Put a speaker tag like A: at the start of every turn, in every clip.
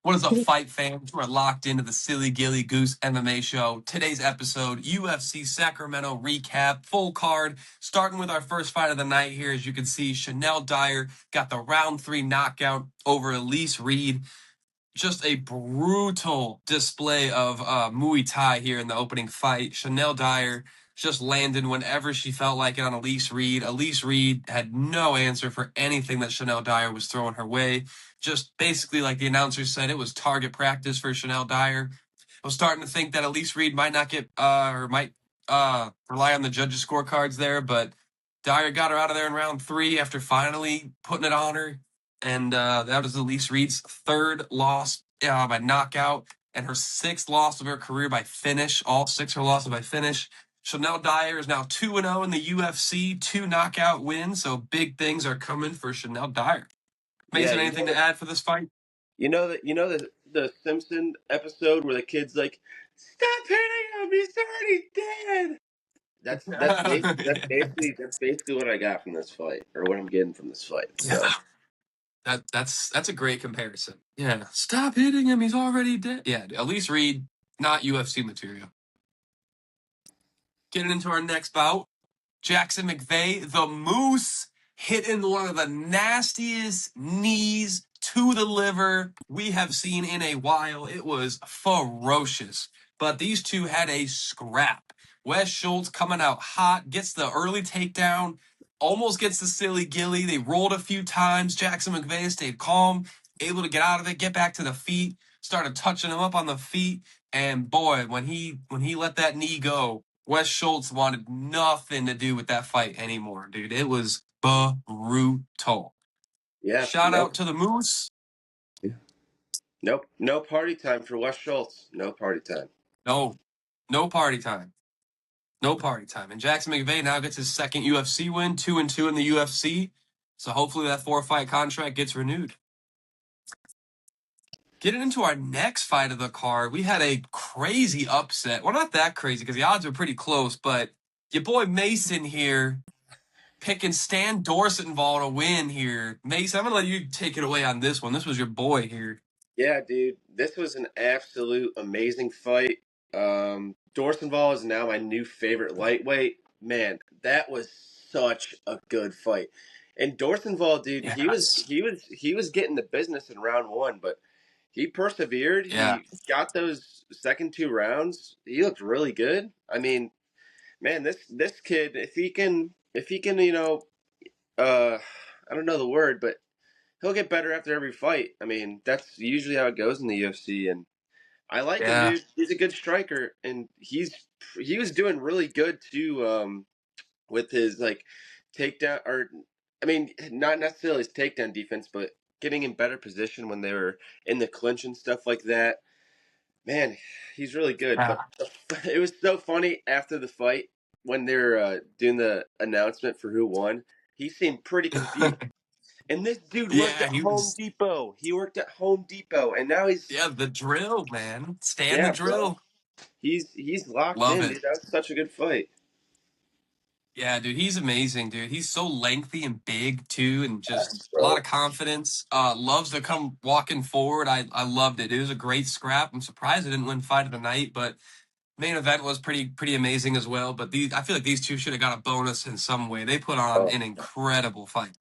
A: What is up, fight fans? We're locked into the Silly Gilly Goose MMA show. Today's episode, UFC Sacramento recap, full card, starting with our first fight of the night here. As you can see, Dyer got the round 3 knockout over Elise Reed. Just a brutal display of Muay Thai here in the opening fight. Dyer just landed whenever she felt like it on Elise Reed. Elise Reed had no answer for anything that Dyer was throwing her way. Just basically, like the announcer said, it was target practice for Dyer. I was starting to think that Elise Reed might not get might rely on the judges' scorecards there, but Dyer got her out of there in round 3 after finally putting it on her. And that was Elise Reed's third loss by knockout and her 6th loss of her career by finish. All 6 are losses by finish. Dyer is now 2-0 in the UFC, 2 knockout wins. So big things are coming for Dyer. Mason, anything to add for this fight?
B: The Simpson episode where the kid's like, "Stop hitting him! He's already dead." That's basically what I got from this fight, or what I'm getting from this fight. So.
A: Yeah. That's a great comparison. Yeah, stop hitting him. He's already dead. Yeah, Elise Reed, not UFC material. Getting into our next bout, Jackson McVey, the Moose, hitting one of the nastiest knees to the liver we have seen in a while. It was ferocious. But these two had a scrap. Wes Schultz coming out hot, gets the early takedown, almost gets the silly gilly. They rolled a few times. Jackson McVey stayed calm, able to get out of it, get back to the feet, started touching him up on the feet. And boy, when he let that knee go, Wes Schultz wanted nothing to do with that fight anymore, dude. It was brutal.
B: Yeah.
A: Shout out to the Moose.
B: Yeah. Nope. No party time for Wes Schultz. No party time.
A: No party time. No party time. And Jackson McVey now gets his 2nd UFC win, 2-2 in the UFC. So hopefully that 4-fight contract gets renewed. Getting into our next fight of the card, we had a crazy upset. Well, not that crazy because the odds were pretty close, but your boy Mason here picking Stan Dorsainvil to win here. Mason, I'm going to let you take it away on this one. This was your boy here.
B: Yeah, dude. This was an absolute amazing fight. Dorsainvil is now my new favorite lightweight. Man, that was such a good fight. And Dorsainvil, dude,
A: Yes.
B: he was getting the business in round 1, but he persevered.
A: Yeah.
B: He got those second 2 rounds. He looked really good. I mean, man, this kid, if he can, I don't know the word, but he'll get better after every fight. I mean, that's usually how it goes in the UFC, and I like him, dude. He's a good striker, and he was doing really good too, with his takedown, or I mean, not necessarily his takedown defense, but getting in better position when they were in the clinch and stuff like that. Man, he's really good.
A: Yeah.
B: But it was so funny after the fight when they're doing the announcement for who won. He seemed pretty confused. And this dude worked at Home Depot. He worked at Home Depot, and now he's
A: the drill, man. The drill.
B: Bro. He's locked
A: Love
B: in,
A: it.
B: dude. That was such a good fight.
A: Yeah, dude, he's amazing, dude. He's so lengthy and big too, and just a lot of confidence. Loves to come walking forward. I loved it. It was a great scrap. I'm surprised I didn't win fight of the night, but main event was pretty amazing as well. But I feel like these two should have got a bonus in some way. They put on an incredible fight.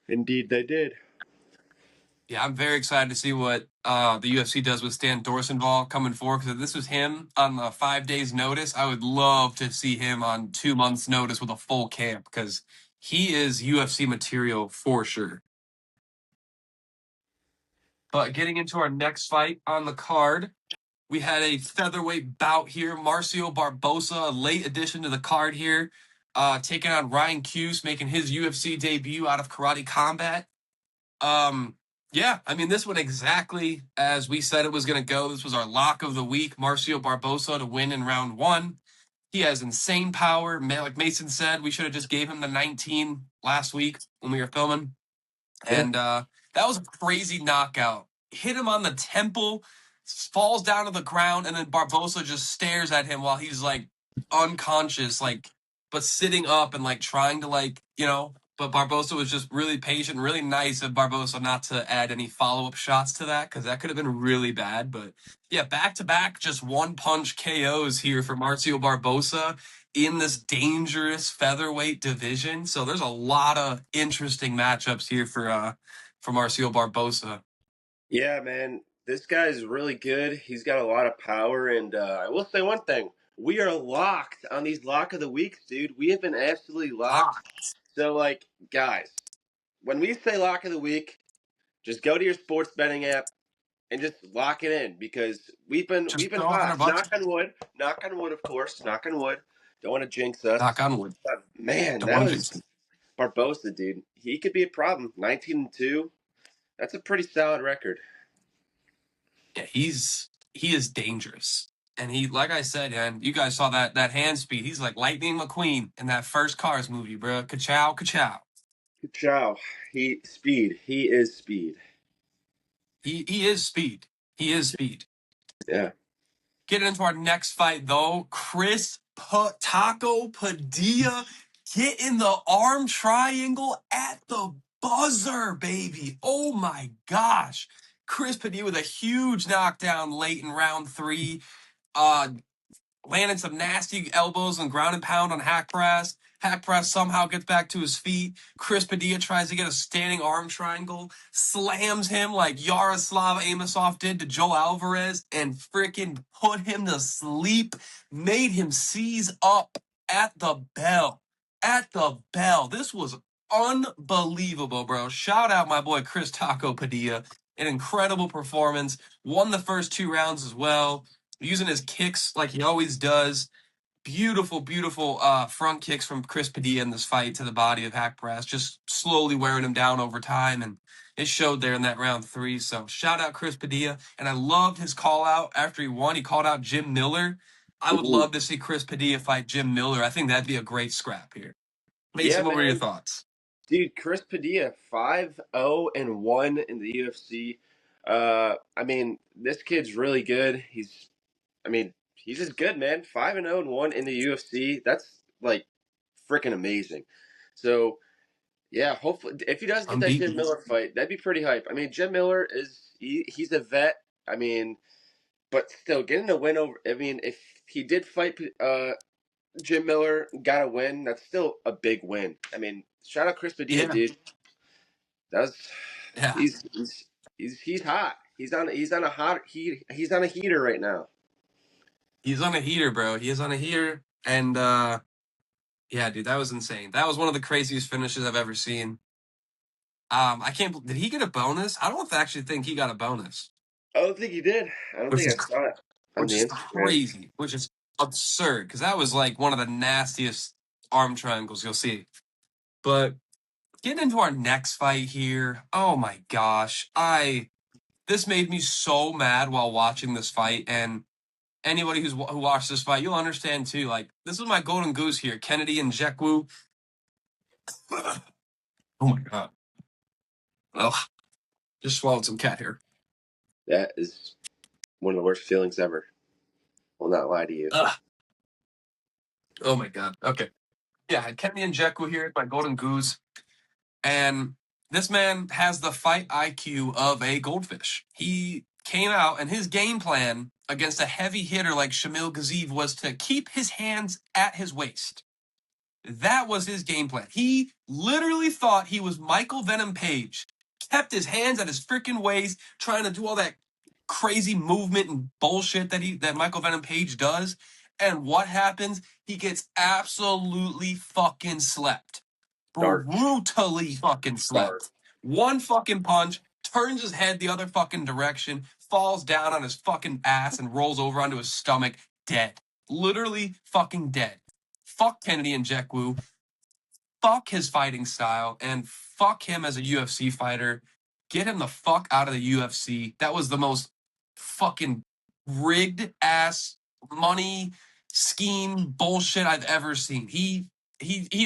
B: Indeed, they did.
A: Yeah, I'm very excited to see what the UFC does with Stan Dorsainvil coming forward. Because if this was him on 5 days' notice, I would love to see him on 2 months' notice with a full camp. Because he is UFC material for sure. But getting into our next fight on the card, we had a featherweight bout here. Marcio Barbosa, a late addition to the card here, taking on Ryan Kuse, making his UFC debut out of Karate Combat. Yeah, I mean, this went exactly as we said it was going to go. This was our lock of the week. Marcio Barbosa to win in round 1. He has insane power. Like Mason said, we should have just gave him the 19 last week when we were filming. And that was a crazy knockout. Hit him on the temple, falls down to the ground, and then Barbosa just stares at him while he's like unconscious, but sitting up and trying to But Barbosa was just really patient, really nice of Barbosa not to add any follow-up shots to that because that could have been really bad. But yeah, back-to-back, just one-punch KOs here for Marcio Barbosa in this dangerous featherweight division. So there's a lot of interesting matchups here for Marcio Barbosa.
B: Yeah, man, this guy's really good. He's got a lot of power, and I will say one thing: we are locked on these lock of the weeks, dude. We have been absolutely locked.
A: Ah,
B: So, like, guys, when we say lock of the week, just go to your sports betting app and just lock it in because
A: just
B: we've been
A: throw a hundred
B: hot.
A: bucks.
B: Knock on wood, of course. Knock on wood. Don't want to jinx us.
A: Knock on wood.
B: But man,
A: Don't
B: that
A: want to
B: was
A: jinx it.
B: Barbosa, dude. He could be a problem. 19-2. That's a pretty solid record.
A: Yeah, he is dangerous. And he, like I said, and you guys saw that hand speed. He's like Lightning McQueen in that first Cars movie, bro. Ka-chow, ka-chow.
B: Chow. Speed. He is speed.
A: He is speed. He is speed.
B: Yeah.
A: Getting into our next fight, though, Taco Padilla get in the arm triangle at the buzzer, baby. Oh my gosh. Chris Padilla with a huge knockdown late in round 3. Uh, Landing some nasty elbows and ground and pound on Haqparast. Haqparast somehow gets back to his feet. Chris Padilla tries to get a standing arm triangle, slams him like Yaroslav Amosov did to Joe Alvarez, and freaking put him to sleep. Made him seize up at the bell. At the bell. This was unbelievable, bro. Shout out my boy Chris Taco Padilla. An incredible performance. Won the first 2 rounds as well, using his kicks like he always does. Beautiful, beautiful front kicks from Chris Padilla in this fight to the body of Haqparast, just slowly wearing him down over time, and it showed there in that round 3. So shout out Chris Padilla, and I loved his call out after he won. He called out Jim Miller. I would
B: Mhm.
A: love to see Chris Padilla fight Jim Miller. I think that'd be a great scrap here.
B: Yeah,
A: Mason, what were your
B: man.
A: thoughts?
B: Dude, Chris Padilla, 5-0-1 in the UFC. I mean, this kid's really good. He's just good, man. 5-0-1 in the UFC. That's like freaking amazing. So, yeah, hopefully, if he does get that Jim
A: Unbeaten.
B: Miller fight, that'd be pretty hype. I mean, Jim Miller he's a vet. I mean, but still, getting a win over. I mean, if he did fight Jim Miller, got a win, that's still a big win. I mean, shout out Chris Padilla,
A: Yeah,
B: dude. That's
A: yeah.
B: he's hot. He's on a hot he's on a heater right now.
A: He's on a heater, bro. He is on a heater, and yeah, dude, that was insane. That was one of the craziest finishes I've ever seen. I can't. Did he get a bonus? I don't actually think he got a bonus,
B: I don't think he did. I don't
A: which
B: think
A: is
B: I saw it on
A: which
B: the
A: is
B: Instagram.
A: crazy, which is absurd because that was like one of the nastiest arm triangles you'll see. But getting into our next fight here, oh my gosh, this made me so mad while watching this fight, and anybody who watched this fight, you'll understand too. Like this is my golden goose here, Kennedy and Jekwu. Oh my god. Ugh. Just swallowed some cat hair.
B: That is one of the worst feelings ever. Will not lie to you.
A: Ugh. Oh my god. Okay. Yeah, I had Kenny and Jekyll here, my golden goose. And this man has the fight IQ of a goldfish. He came out and his game plan against a heavy hitter like Shamil Gaziev was to keep his hands at his waist. That was his game plan. He literally thought he was Michael Venom Page, kept his hands at his freaking waist, trying to do all that crazy movement and bullshit that Michael Venom Page does. And what happens? He gets absolutely fucking slept.
B: Starch.
A: Brutally fucking
B: Starch.
A: slept. One fucking punch, turns his head the other fucking direction, falls down on his fucking ass and rolls over onto his stomach, dead. Literally fucking dead. Fuck Kennedy and Jekwu. Fuck his fighting style and fuck him as a UFC fighter. Get him the fuck out of the UFC. That was the most fucking rigged ass money scheme bullshit I've ever seen. He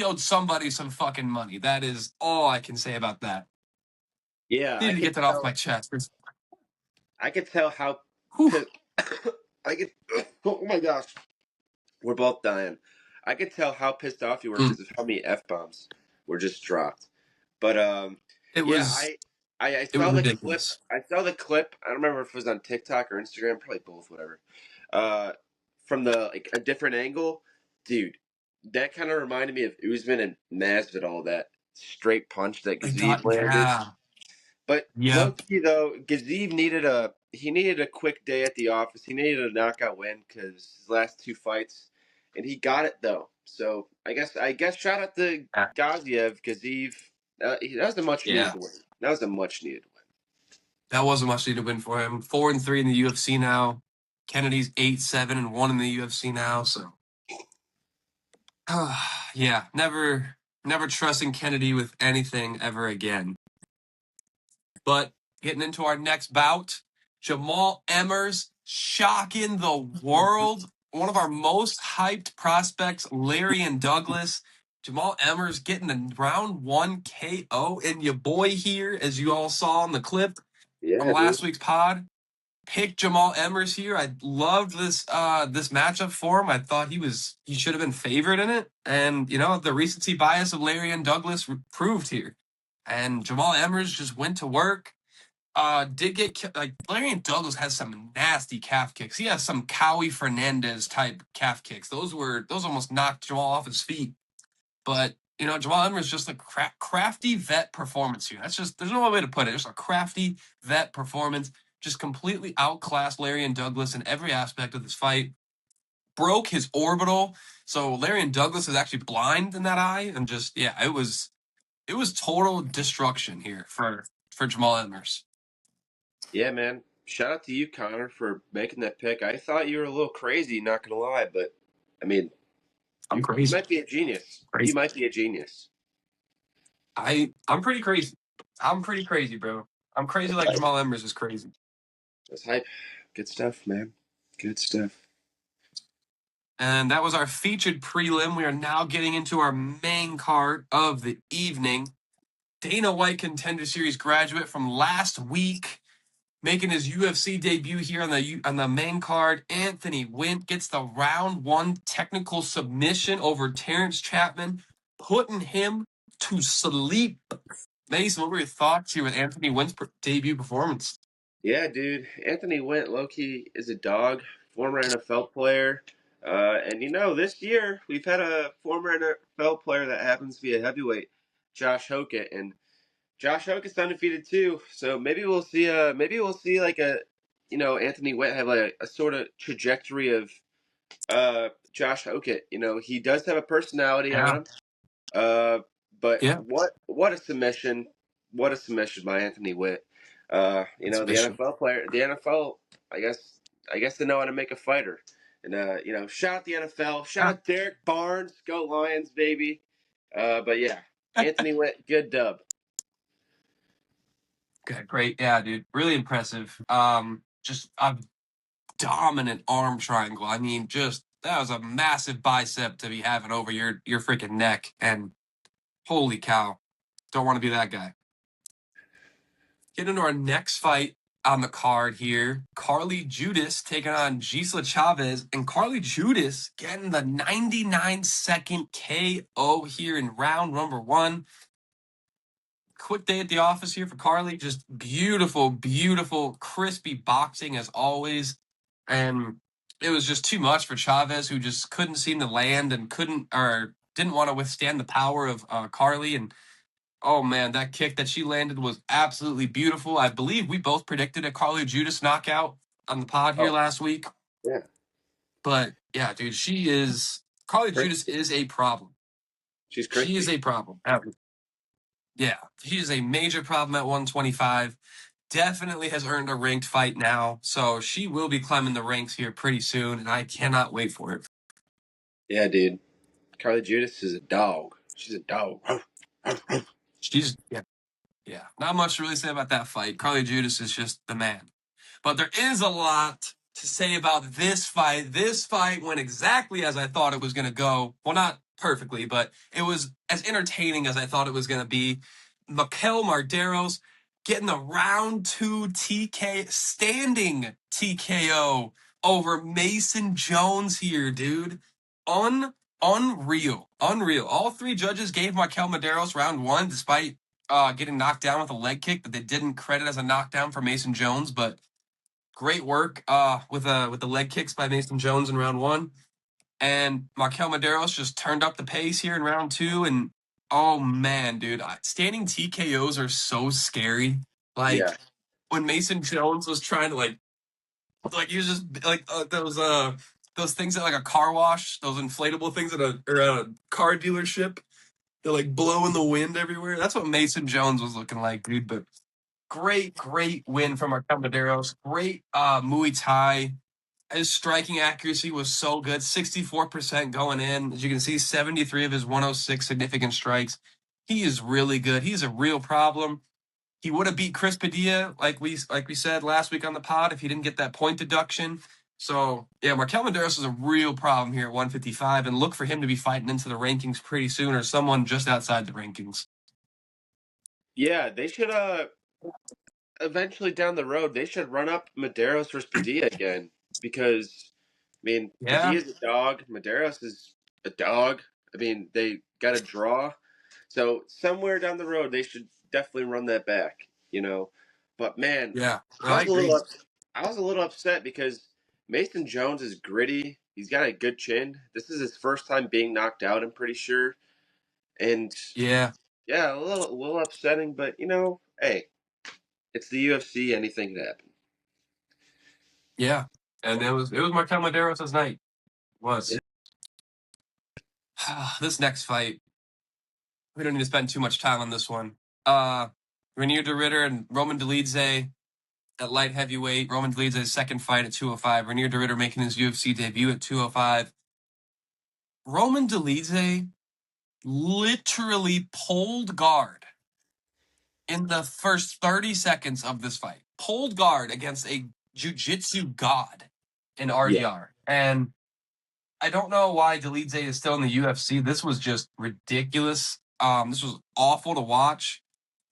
A: owed somebody some fucking money. That is all I can say about that.
B: Yeah,
A: Needed to get that off my chest.
B: I could tell how
A: Whew.
B: I could oh my gosh. We're both dying. I could tell how pissed off you were
A: Mm.
B: because of how many F bombs were just dropped. But
A: It
B: yeah,
A: was
B: I
A: it was
B: saw the clip.
A: ridiculous.
B: I saw the clip. I don't remember if it was on TikTok or Instagram, probably both, whatever. Uh, from the like a different angle, dude. That kind of reminded me of Usman and Masvidal. That straight punch that
A: I
B: Gaziev
A: got
B: landed.
A: yeah.
B: But low
A: Yep.
B: key though, Gaziev needed a quick day at the office. He needed a knockout win because his last two fights, and he got it though. So I guess shout out to Gaziev, Gaziev. That was a much
A: Yeah.
B: needed win. That was a much needed win.
A: That was a much needed win for him. 4-3 in the UFC now. Kennedy's 8-7-1 in the UFC now. So, yeah, never trusting Kennedy with anything ever again. But getting into our next bout, Jamal Emmers shocking the world. One of our most hyped prospects, Larry and Douglas. Jamal Emmers getting the round 1 KO. And your boy here, as you all saw in the clip from
B: Yeah,
A: last
B: dude.
A: week's pod, picked Jamal Emmers here. I loved this matchup for him. I thought he should have been favored in it. And the recency bias of Larry and Douglas proved here. And Jamal Emmers just went to work. Did get like Larry and Douglas has some nasty calf kicks. He has some Cowie Fernandez type calf kicks. Those almost knocked Jamal off his feet. But Jamal Emmers just a crafty vet performance here. There's no other way to put it. Just a crafty vet performance. Just completely outclassed Larry and Douglas in every aspect of this fight. Broke his orbital. So Larry and Douglas is actually blind in that eye, and just it was total destruction here for Jamal Emmers.
B: Yeah, man. Shout out to you, Connor, for making that pick. I thought you were a little crazy, not gonna lie, but I mean,
A: I'm
B: you
A: crazy.
B: might be a genius. You
A: Crazy.
B: might be a genius.
A: I'm pretty crazy. I'm pretty crazy, bro. I'm crazy like Jamal Emmers is crazy.
B: That's hype. Good stuff, man. Good stuff.
A: And that was our featured prelim. We are now getting into our main card of the evening. Dana White Contender Series graduate from last week, making his UFC debut here on the main card. Anthony Wint gets the round 1 technical submission over Terrence Chatman, putting him to sleep. Mason, what were your thoughts here with Anthony Wint's debut performance?
B: Yeah, dude. Anthony Wint, low key, is a dog, former NFL player. And this year we've had a former NFL player that happens to be a heavyweight, Josh Hokett, and Josh Hokett's undefeated too. So maybe we'll see like Anthony Wint have like a sort of trajectory of Josh Hokett. He does have a personality on
A: Yeah.
B: him. Uh, but
A: Yeah.
B: what a submission! What a submission by Anthony Witt. The
A: Submission.
B: NFL player, the NFL. I guess they know how to make a fighter. And shout out the NFL. Shout
A: Yeah.
B: out Derek Barnes. Go Lions, baby. But yeah, Anthony Witt, good dub.
A: Okay, great. Yeah, dude. Really impressive. Just a dominant arm triangle. I mean, just that was a massive bicep to be having over your freaking neck. And holy cow. Don't want to be that guy. Get into our next fight on the card here. Carly Judice taking on Gisela Chaves. And Carly Judice getting the 99-second KO here in round number 1. Quick day at the office here for Carly. Just beautiful, beautiful, crispy boxing as always. And it was just too much for Chaves, who just couldn't seem to land and didn't want to withstand the power of Carly. And oh man, that kick that she landed was absolutely beautiful. I believe we both predicted a Carly Judice knockout on the pod here
B: Oh
A: last week.
B: yeah,
A: But yeah, dude, Carly Judice
B: crispy.
A: is a problem.
B: She's
A: She is
B: crispy.
A: a problem. Yeah, she is a major problem at 125. Definitely has earned a ranked fight now. So she will be climbing the ranks here pretty soon, and I cannot wait for it.
B: Yeah, dude. Carly Judas is a dog. She's a dog.
A: She's, yeah. Not much to really say about that fight. Carly Judice is just the man. But there is a lot to say about this fight. This fight went exactly as I thought it was going to go. Well, not perfectly, but it was as entertaining as I thought it was going to be. Mederos getting the round 2 standing TKO over Mason Jones here, dude. Unreal. All 3 judges gave Mederos round 1, despite getting knocked down with a leg kick that they didn't credit as a knockdown for Mason Jones, but great work with the leg kicks by Mason Jones in round 1. And Markel Mederos just turned up the pace here in round 2. And oh man, dude, standing TKOs are so scary. Like
B: Yeah.
A: when Mason Jones was trying to like he was just like those things at like a car wash, those inflatable things at a car dealership that like blow in the wind everywhere. That's what Mason Jones was looking like, dude. But great win from Markel Mederos. Great Muay Thai. His striking accuracy was so good, 64% going in. As you can see, 73 of his 106 significant strikes. He is really good. He's a real problem. He would have beat Chris Padilla, like we said last week on the pod, if he didn't get that point deduction. So yeah, Markel Mederos is a real problem here at 155, and look for him to be fighting into the rankings pretty soon, or someone just outside the rankings.
B: Yeah, they should eventually down the road they should run up Mederos versus Padilla again because I mean
A: Yeah,
B: Padilla's a dog, Mederos is a dog. I mean they got a draw, so somewhere down the road they should definitely run that back, you know. But man,
A: yeah,
B: I
A: I
B: was a
A: agree.
B: little I was a little upset because Mason Jones is gritty. He's got a good chin. This is his first time being knocked out, I'm pretty sure, and
A: Yeah,
B: yeah, a little upsetting. But you know, hey, it's the UFC. Anything can happen.
A: yeah, and it was Markel Mederos' night. It was. This next fight, we don't need to spend too much time on this one. Renier de Ritter and Roman Dolidze at light heavyweight. Roman Dolidze's second fight at 205. Renier de Ritter making his UFC debut at 205. Roman Dolidze literally pulled guard in the first 30 seconds of this fight. Pulled guard against a jiu-jitsu god in
B: Yeah.
A: RDR. And I don't know why Dolidze is still in the UFC. This was just ridiculous. This was awful to watch.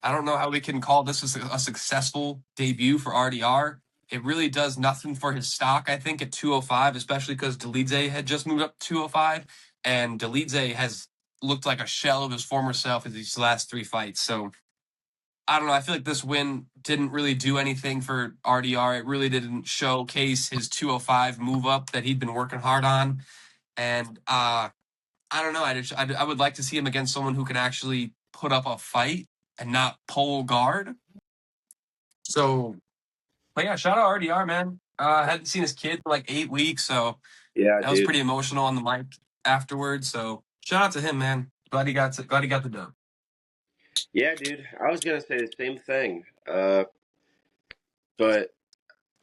A: I don't know how we can call this a successful debut for RDR. It really does nothing for his stock, I think, at 205, especially because Dolidze had just moved up to 205, and Dolidze has looked like a shell of his former self in these last 3 fights. So I don't know. I feel like this win didn't really do anything for RDR. It really didn't showcase his 205 move up that he'd been working hard on. And I don't know. I would like to see him against someone who can actually put up a fight and not pull guard. So, but yeah, shout out RDR, man. Hadn't seen his kid for like 8 weeks, so
B: Yeah,
A: that was
B: dude.
A: pretty emotional on the mic afterwards. So shout out to him, man. Glad he got the dub.
B: Yeah, dude. I was gonna say the same thing. But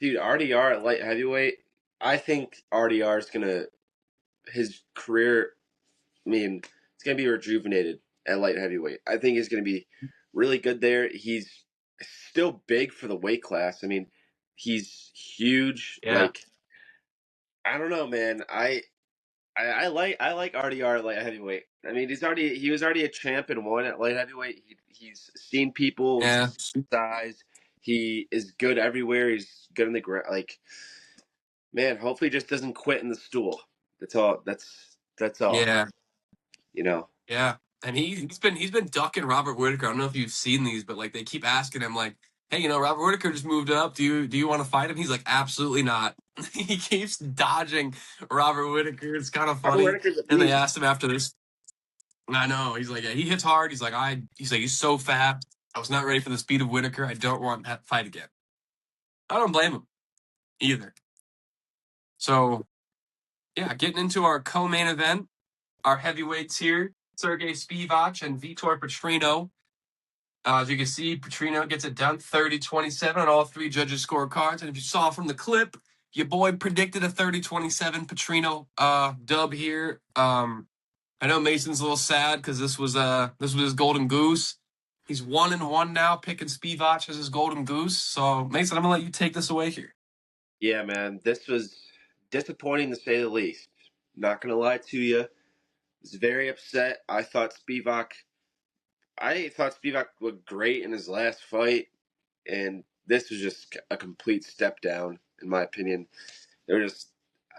B: dude, RDR at light heavyweight. I think RDR is gonna his career. I mean, it's gonna be rejuvenated at light heavyweight. I think he's gonna be really good there. He's still big for the weight class. I mean, he's huge.
A: Yeah,
B: Like I don't know, man. I like RDR at light heavyweight. I mean, he was already a champ and won at light heavyweight. He's seen people
A: yeah,
B: his size. He is good everywhere. He's good in the ground. Like man, hopefully, he just doesn't quit in the stool. That's all. That's all.
A: yeah,
B: You know.
A: yeah. And he's been ducking Robert Whitaker. I don't know if you've seen these, but like they keep asking him like, "Hey, Robert Whitaker just moved up. Do you want to fight him?" He's like, "Absolutely not." He keeps dodging Robert Whitaker. It's kind of
B: Robert
A: funny.
B: Whitaker's a
A: And they
B: beast.
A: asked him after this. I know. He's like, yeah, he hits hard. He's so fast. I was not ready for the speed of Whitaker. I don't want to fight again. I don't blame him either. So yeah, getting into our co-main event, our heavyweights here, Sergey Spivac and Vitor Petrino. As you can see, Petrino gets it done 30-27 on all 3 judges' scorecards. And if you saw from the clip, your boy predicted a 30-27 Petrino dub here. I know Mason's a little sad because this was his golden goose. He's 1-1 now, picking Spivac as his golden goose. So Mason, I'm gonna let you take this away here.
B: Yeah, man. This was disappointing to say the least. Not gonna lie to you. I was very upset. I thought Spivac looked great in his last fight, and this was just a complete step down, in my opinion. They're just.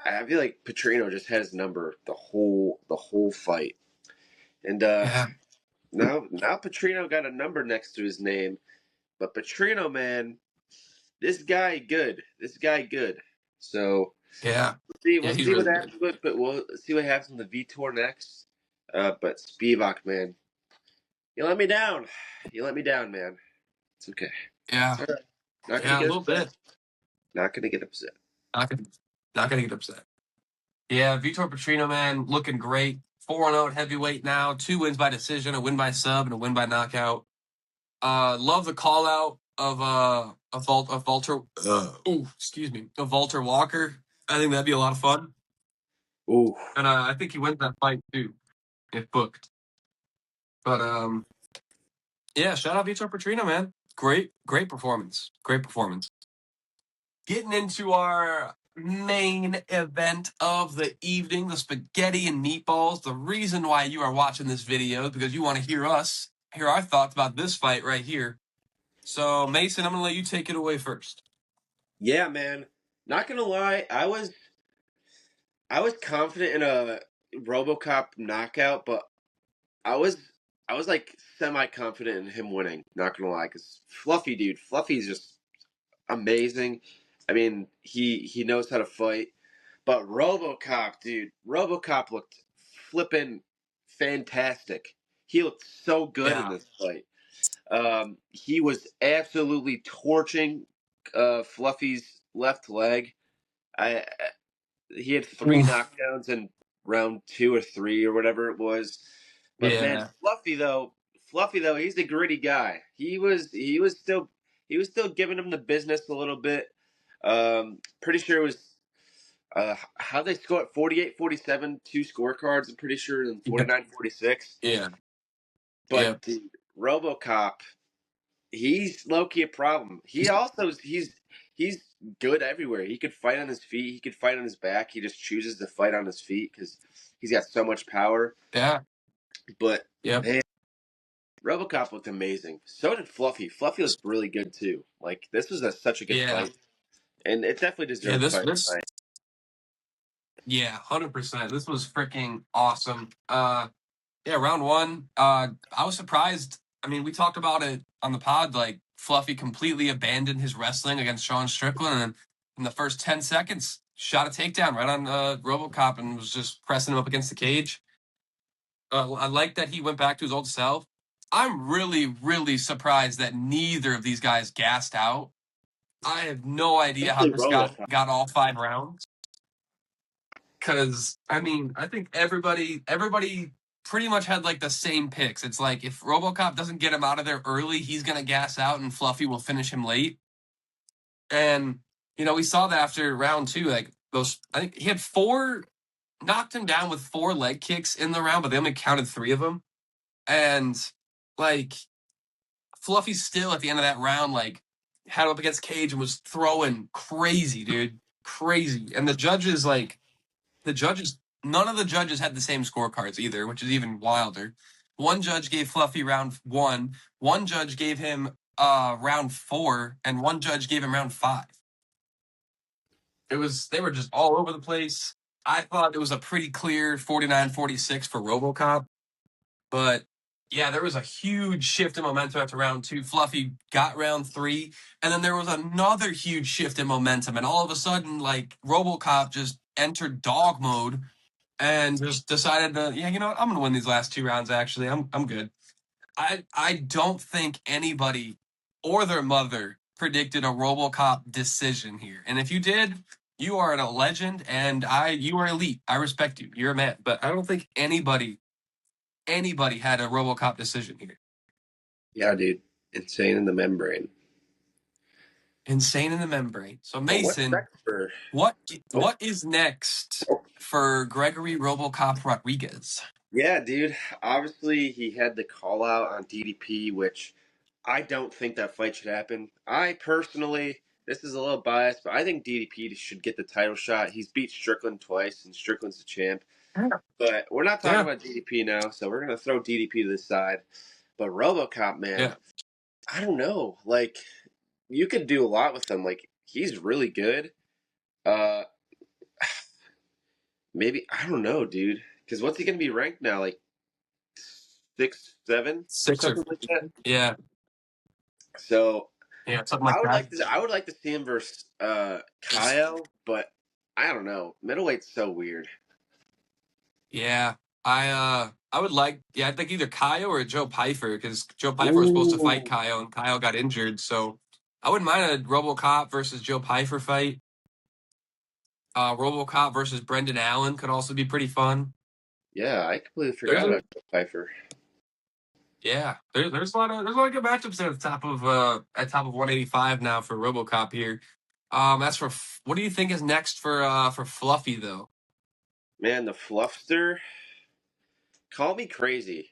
B: I feel like Petrino just had his number the whole fight, and
A: Yeah,
B: Now Petrino got a number next to his name, but Petrino, man, this guy good. This guy good. So
A: Yeah.
B: we'll
A: Yeah, he's
B: see what
A: really good.
B: happens with, but we'll see what happens in the Vitor next. But Spivac, man, you let me down. You let me down, man. It's okay.
A: Yeah.
B: It's all right. Not gonna
A: Yeah, a
B: get
A: little
B: upset.
A: bit.
B: Not gonna get upset.
A: Not gonna, not gonna get upset. Yeah, Vitor Petrino, man, looking great. 4-0 at heavyweight now. 2 wins by decision, a win by sub, and a win by knockout. Love the call out of Walter. Excuse me, of Walter Walker. I think that'd be a lot of fun,
B: Ooh,
A: and I think he wins that fight too if booked. But yeah, shout out Vitor Petrino, man. Great performance. Great performance. Getting into our main event of the evening, the spaghetti and meatballs. The reason why you are watching this video is because you want to hear our thoughts about this fight right here. So, Mason, I'm going to let you take it away first.
B: yeah, man. Not gonna lie, I was confident in a RoboCop knockout, but I was I was like semi confident in him winning. Not gonna lie, because Fluffy's just amazing. I mean, he knows how to fight. But RoboCop, dude, RoboCop looked flippin' fantastic. He looked so good in
A: Yeah.
B: this fight. He was absolutely torching Fluffy's left leg. I He had 3 knockdowns in round 2 or 3 or whatever it was. But man,
A: Yeah.
B: Fluffy though, he's a gritty guy. He was still giving him the business a little bit. Pretty sure it was how they scored 48-47, 2 scorecards. I'm pretty sure in
A: Yeah.
B: 49-46.
A: Yeah. Yeah.
B: But dude, RoboCop, he's low key a problem. He's good everywhere. He could fight on his feet. He could fight on his back. He just chooses to fight on his feet because he's got so much power.
A: Yeah.
B: But
A: Yep.
B: man, RoboCop looked amazing. So did Fluffy. Fluffy looked really good too. Like this was such a good
A: Yeah.
B: fight, and it definitely
A: Yeah.
B: deserved
A: This,
B: fight of
A: this,
B: the night.
A: yeah, 100%. This was freaking awesome. Yeah, round one. I was surprised. I mean, we talked about it on the pod. Like Fluffy completely abandoned his wrestling against Sean Strickland, and in the first 10 seconds, shot a takedown right on RoboCop and was just pressing him up against the cage. I like that he went back to his old self. I'm really surprised that neither of these guys gassed out. I have no idea how
B: Especially
A: this got
B: RoboCop.
A: got all 5 rounds. Because I mean, I think everybody pretty much had like the same picks. It's like if RoboCop doesn't get him out of there early, he's gonna gas out, and Fluffy will finish him late. And we saw that after round two. Like those, I think he had knocked him down with 4 leg kicks in the round, but they only counted 3 of them. And like Fluffy still at the end of that round, like had him up against Cage and was throwing crazy, dude, crazy. And none of the judges had the same scorecards either, which is even wilder. One judge gave Fluffy round one judge gave him round 4, and one judge gave him round 5. They were just all over the place. I thought it was a pretty clear 49-46 for RoboCop, but yeah, there was a huge shift in momentum after round 2. Fluffy got round 3, and then there was another huge shift in momentum, and all of a sudden, like RoboCop just entered dog mode and just decided to, yeah, you know what, I'm gonna win these last 2 rounds. Actually, I'm good. I don't think anybody or their mother predicted a RoboCop decision here, and if you did, you are a legend, and you are elite. I respect you. You're a man, but I don't think anybody had a RoboCop decision here.
B: Yeah, dude, insane in the membrane.
A: Insane in the membrane. So
B: But what's
A: Mason,
B: next for?
A: what
B: Oh,
A: what is next
B: oh.
A: for Gregory RoboCop Rodriguez?
B: Yeah, dude. Obviously, he had the call out on DDP, which I don't think that fight should happen. I personally, this is a little biased, but I think DDP should get the title shot. He's beat Strickland twice, and Strickland's the champ. But we're not talking
A: Yeah,
B: about DDP now, so we're gonna throw DDP to the side. But RoboCop, man,
A: yeah,
B: I don't know. Like, you could do a lot with him. Like, he's really good. Uh, Maybe I don't know, dude. Because what's he gonna be ranked now? Like 6'7" or
A: Six or
B: something like that.
A: yeah,
B: So
A: yeah, something like that.
B: I would like to see him versus Kyle, but I don't know. Middleweight's so weird.
A: Yeah, I would like, yeah, I think either Kyle or Joe Pyfer, because Joe Pyfer was supposed to fight
B: Ooh.
A: Kyle and Kyle got injured, so I wouldn't mind a Robocop versus Joe Pyfer fight. Robocop versus Brendan Allen could also be pretty fun.
B: Yeah, I completely
A: There's
B: forgot
A: a
B: about Pfeiffer.
A: there's a lot of good matchups there at top of 185 now for RoboCop here. As for what do you think is next for Fluffy though?
B: Man, the Fluffster. Call me crazy.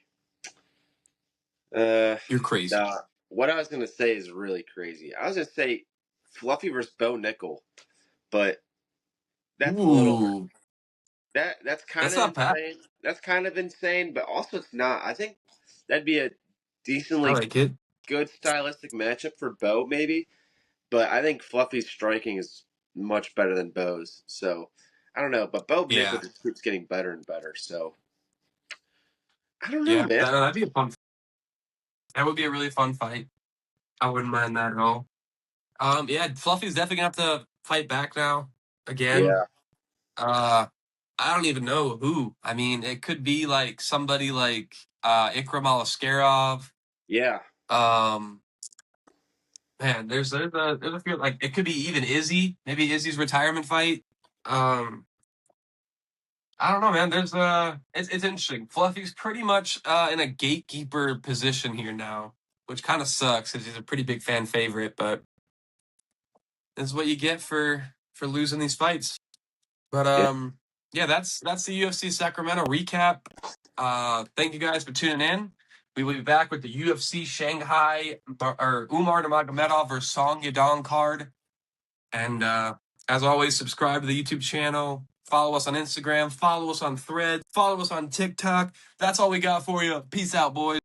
B: Uh,
A: You're crazy.
B: nah. What I was gonna say is really crazy. I was gonna say Fluffy versus Bo Nickel, but that's a little
A: Ooh,
B: that's kind
A: that's
B: of
A: not bad.
B: insane. That's kind of insane, but also it's not. I think that'd be a
A: I
B: decently
A: like it.
B: good stylistic matchup for Bo, maybe. But I think Fluffy's striking is much better than Bo's. So I don't know, but Bo Nickel
A: Yeah,
B: just keeps getting better and better. So I don't know,
A: yeah,
B: man.
A: that'd be a fun. That would be a really fun fight. I wouldn't mind that at all. Yeah, Fluffy's definitely gonna have to fight back now again.
B: Yeah,
A: Uh, I don't even know who. I mean, it could be like somebody like Ikram Alaskarov.
B: yeah,
A: Um, Man, there's a few like it could be even Izzy, maybe Izzy's retirement fight. Um, I don't know, man. It's interesting. Fluffy's pretty much in a gatekeeper position here now, which kind of sucks because he's a pretty big fan favorite. But this is what you get for losing these fights. But
B: yeah.
A: yeah, that's the UFC Sacramento recap. Thank you guys for tuning in. We will be back with the UFC Shanghai or Umar Nurmagomedov versus Song Yadong card. And as always, subscribe to the YouTube channel. Follow us on Instagram. Follow us on Thread. Follow us on TikTok. That's all we got for you. Peace out, boys.